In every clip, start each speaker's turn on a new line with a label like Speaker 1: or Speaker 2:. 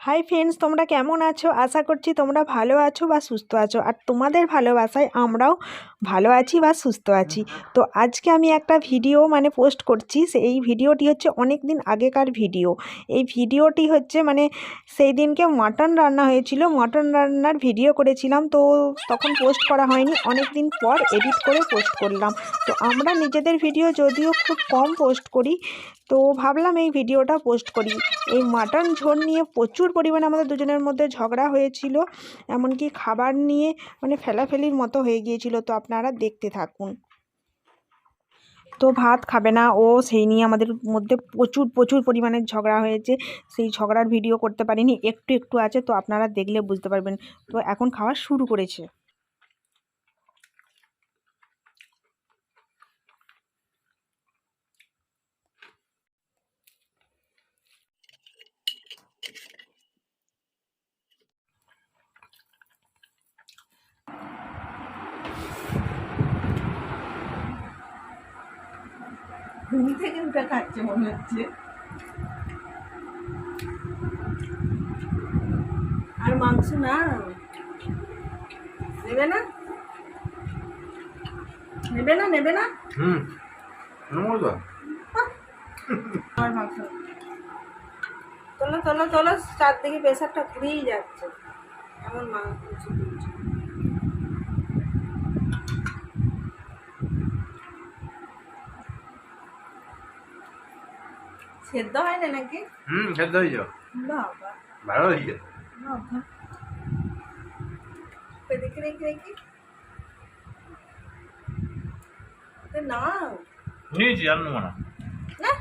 Speaker 1: Hi friends, তোমরা কেমন আছো? আশা করছি তোমরা ভালো আছো বা সুস্থ আছো, আর তোমাদের ভালোবাসায় আমরাও ভালো আছি বা সুস্থ আছি। তো আজকে আমি একটা ভিডিও পোস্ট করছি। এই ভিডিওটি হচ্ছে অনেক দিন আগেকার ভিডিও। এই ভিডিওটি হচ্ছে সেই দিনকে মাটন রান্না হয়েছিল, মাটন রান্নার ভিডিও করেছিলাম। তো তখন পোস্ট করা হয়নি, অনেক দিন পর এডিট করে পোস্ট করলাম। তো আমরা নিজেদের ভিডিও যদিও খুব কম পোস্ট করি, তো ভাবলাম এই ভিডিওটা পোস্ট করি। এই মাটন ঝোল নিয়ে প্রচুর পরিমাণে আমাদের দুজনের মধ্যে ঝগড়া হয়েছিল, এমনকি খাবার নিয়ে ফেলাফেলির মতো হয়ে গিয়েছিল। তো আপনারা দেখতে থাকুন। তো ভাত খাবে না ও, সেই নিয়ে আমাদের মধ্যে প্রচুর প্রচুর পরিমাণে ঝগড়া হয়েছে। সেই ঝগড়ার ভিডিও করতে পারিনি, একটু একটু আছে, তো আপনারা দেখলে বুঝতে পারবেন। তো এখন খাওয়া শুরু করেছে।
Speaker 2: ঘুম থেকে উঠে খাচ্ছে মনে হচ্ছে। আর মাংস না নেবে না, নেবে না, নেবে না। আর মাংস তোলো তোলো তোলো, চারদিকে প্রেশারটা ঘুরেই যাচ্ছে, এমন মাংস সেদ্ধ হয় না নাকি?
Speaker 3: সেদ্ধ হয়ে যাও,
Speaker 2: বাবা
Speaker 3: ভালো হয়ে যাও।
Speaker 2: বাবা, দেখে রেখে রেখে না
Speaker 3: নিয়েছি আর নেবো না।
Speaker 2: না,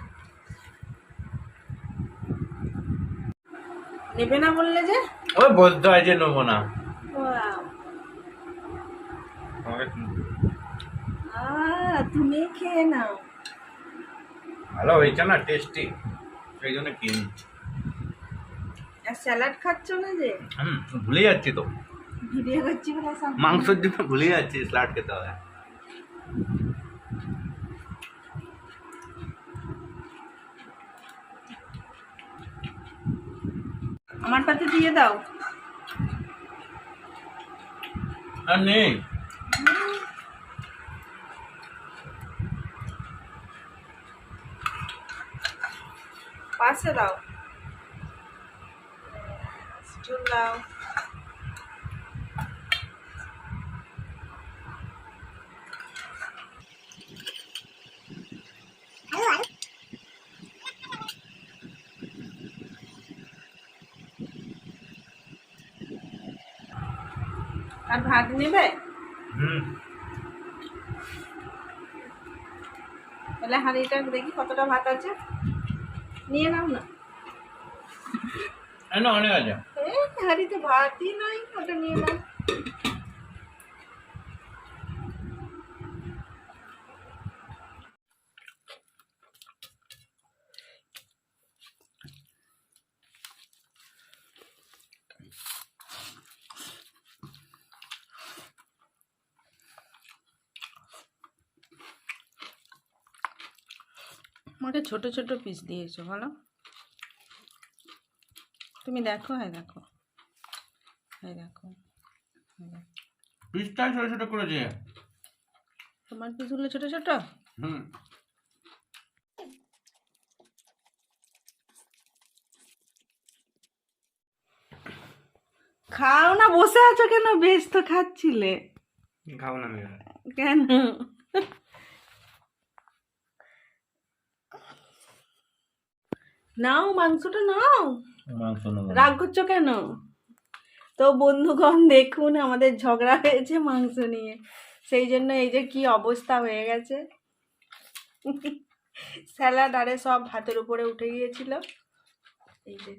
Speaker 2: নেবে না বললে যে।
Speaker 3: ওই বলতে হয় যে নেবো না।
Speaker 2: বাবা,
Speaker 3: আমাকে
Speaker 2: তুমি খেয়ে নাও।
Speaker 3: ভালো হয়েছে না, টেস্টি, সেই জন্য কিনি।
Speaker 2: আর স্যালাড খাচ্ছ না যে?
Speaker 3: ভুলে যাচ্ছি তো,
Speaker 2: ভিডিও করছি বলে সব
Speaker 3: মাংসের জন্য ভুলে যাচ্ছি স্যালাড খেতে হবে।
Speaker 2: আমার পাতে দিয়ে দাও।
Speaker 3: আর নেই,
Speaker 2: পাশে দাও, ঝুল দাও। আর ভাত নেবে? তাহলে হাঁড়িটা দেখি কতটা ভাত আছে, নিয়ে নাও না।
Speaker 3: না অনেক আছে।
Speaker 2: হাঁড়িতে ভাতই নাই, ওটা নিয়ে নাও।
Speaker 1: আমাকে ছোট ছোট পিস দিয়েছো, ভালো। তুমি দেখো, হ্যাঁ দেখো, হ্যাঁ দেখো,
Speaker 3: পিসটা ছোট ছোট করেছে।
Speaker 1: তোমার পিসগুলো ছোট ছোট। খাও না, বসে আছো কেন? বেশ তো খাচ্ছিলে।
Speaker 3: খাও না,
Speaker 1: কেন? নাও, মাংসটা নাও।
Speaker 3: মাংস নেবো না।
Speaker 1: রাগ করছো কেন? তো বন্ধুগণ, দেখুন আমাদের ঝগড়া হয়েছে মাংস নিয়ে, সেই জন্য এই যে কি অবস্থা হয়ে গেছে। স্যালাড আরে সব ভাতের উপরে উঠে গিয়েছিল। এই যে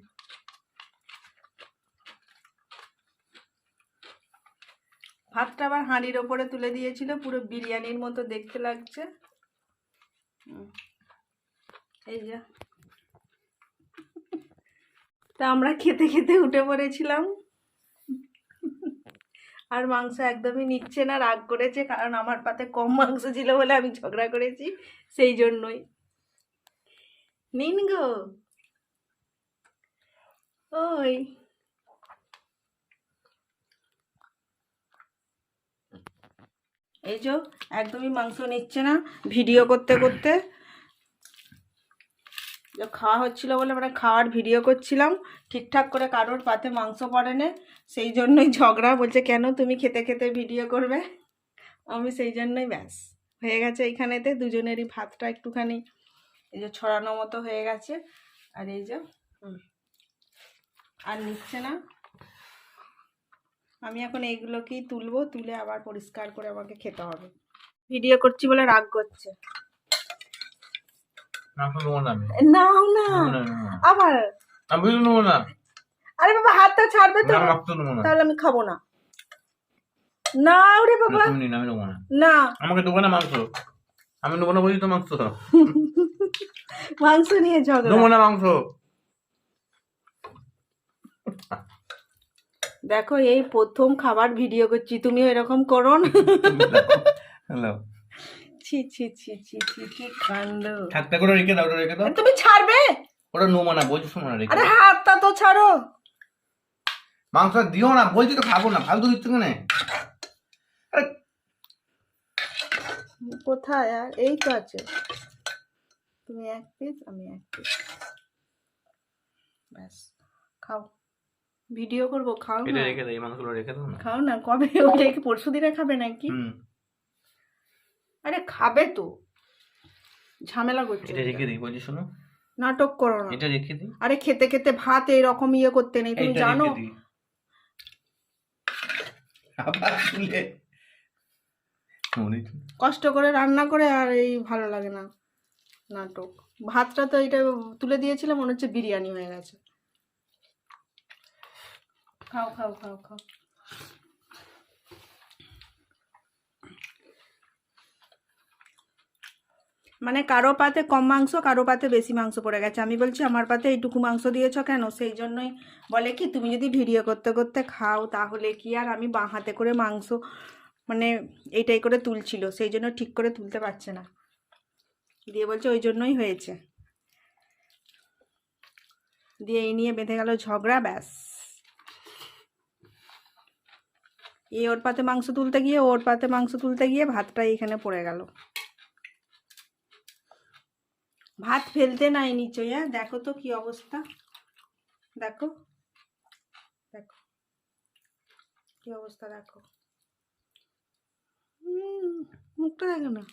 Speaker 1: ভাতটা আবার হাঁড়ির ওপরে তুলে দিয়েছিল, পুরো বিরিয়ানির মতো দেখতে লাগছে। এই যে, তা আমরা খেতে খেতে উঠে পড়েছিলাম। আর মাংস একদমই নিচ্ছে না, রাগ করেছে, কারণ আমার পাতে কম মাংস ছিল বলে আমি ঝগড়া করেছি, সেই জন্যই। নিন গো,
Speaker 2: ওই এই যে একদমই মাংস নিচ্ছে না ভিডিও করতে করতে। যে খাওয়া হচ্ছিল বলে মানে খাওয়ার ভিডিও করছিলাম, ঠিকঠাক করে কারোর পাতে মাংস পড়ে না, সেই জন্যই ঝগড়া। বলছে কেন তুমি খেতে খেতে ভিডিও করবে, আমি সেই জন্যই ব্যাস হয়ে গেছে। এইখানেতে দুজনেরই ভাতটা একটুখানি এই যে ছড়ানো মতো হয়ে গেছে। আর এই যে আর নিচ্ছে না। আমি এখন এইগুলোকেই তুলবো, তুলে আবার পরিষ্কার করে আমাকে খেতে হবে। ভিডিও করছি বলে রাগ করছে।
Speaker 3: মাংস নেবো না আমি।
Speaker 2: নাও না আবার।
Speaker 3: আমি নেবো না।
Speaker 2: আরে বাবা হাতটা ছাড়বে তো,
Speaker 3: মাংস নেবো না।
Speaker 2: তাহলে আমি খাবো না। না রে বাবা,
Speaker 3: তুমি নিন, আমি নেবো না।
Speaker 2: না
Speaker 3: আমাকে দেবো না মাংস, আমি নেবো না বলি তো মাংস।
Speaker 2: মাংস নিয়ে ঝগড়া।
Speaker 3: নেবো না মাংস।
Speaker 2: দেখো এই প্রথম খাবার ভিডিও করছি, তুমিও এরকম করো না।
Speaker 3: হ্যালো,
Speaker 2: ছি ছি ছি ছি ছি কি কাণ্ড।
Speaker 3: থাকতে করে রেখে দাও, ওটা রেখে দাও।
Speaker 2: তুমি ছাড়বে?
Speaker 3: ওটা নেবো না বলছি, শোনো না, রেখে
Speaker 2: আরে
Speaker 3: দাও।
Speaker 2: হাতটা তো ছাড়ো।
Speaker 3: মাংস দিও না বলছি তো, খাবো না, ফালতু দিচ্ছ কেন? আরে
Speaker 2: কোথায়? আর এই তো আছে, তুমি এক পিস আমি এক পিস, ব্যাস খাও। ভিডিও করবো, খাও
Speaker 3: এটা
Speaker 2: না।
Speaker 3: রেখে দাও, এই মাংসগুলো রেখে দাও না।
Speaker 2: খাও না। কবে ওটা কি পরশু দিনে খাবে নাকি? আরে খাবে তো, ঝামেলা করছে।
Speaker 3: এটা রেখে দিই বলছি, শোনো,
Speaker 2: নাটক করো না।
Speaker 3: এটা রেখে দিই।
Speaker 2: আরে খেতে খেতে ভাত এরকম ইয়ে করতে নেই, তুমি
Speaker 3: এটা
Speaker 2: জানো।
Speaker 3: রেখে দিই। আবার তুলে
Speaker 2: কষ্ট করে রান্না করে আর এই ভালো লাগে না নাটক। ভাতটা তো এটা তুলে দিয়েছিলাম, মনে হচ্ছে বিরিয়ানি হয়ে গেছে। খাও খাও খাও খাও। মানে কারো পাতে কম মাংস, কারো পাতে বেশি মাংস পড়ে গেছে। আমি বলছি আমার পাতে এইটুকু মাংস দিয়েছ কেন? সেই জন্যই বলে কি, তুমি যদি ভিডিও করতে করতে খাও তাহলে কি। আর আমি বাঁ হাতে করে মাংস মানে এইটাই করে তুলছিল, সেই জন্য ঠিক করে তুলতে পারছে না, দিয়ে বলছে ওই জন্যই হয়েছে। দিয়ে এই নিয়ে বেঁধে গেল ঝগড়া, ব্যাস। এই ওর পাতে মাংস তুলতে গিয়ে, ওর পাতে মাংস তুলতে গিয়ে ভাতটাই এখানে পড়ে গেল। ভাত ফেলতে নাই নিচে। দেখো তো কি অবস্থা, দেখো দেখো কি অবস্থা, দেখো মুখটা দেখো না।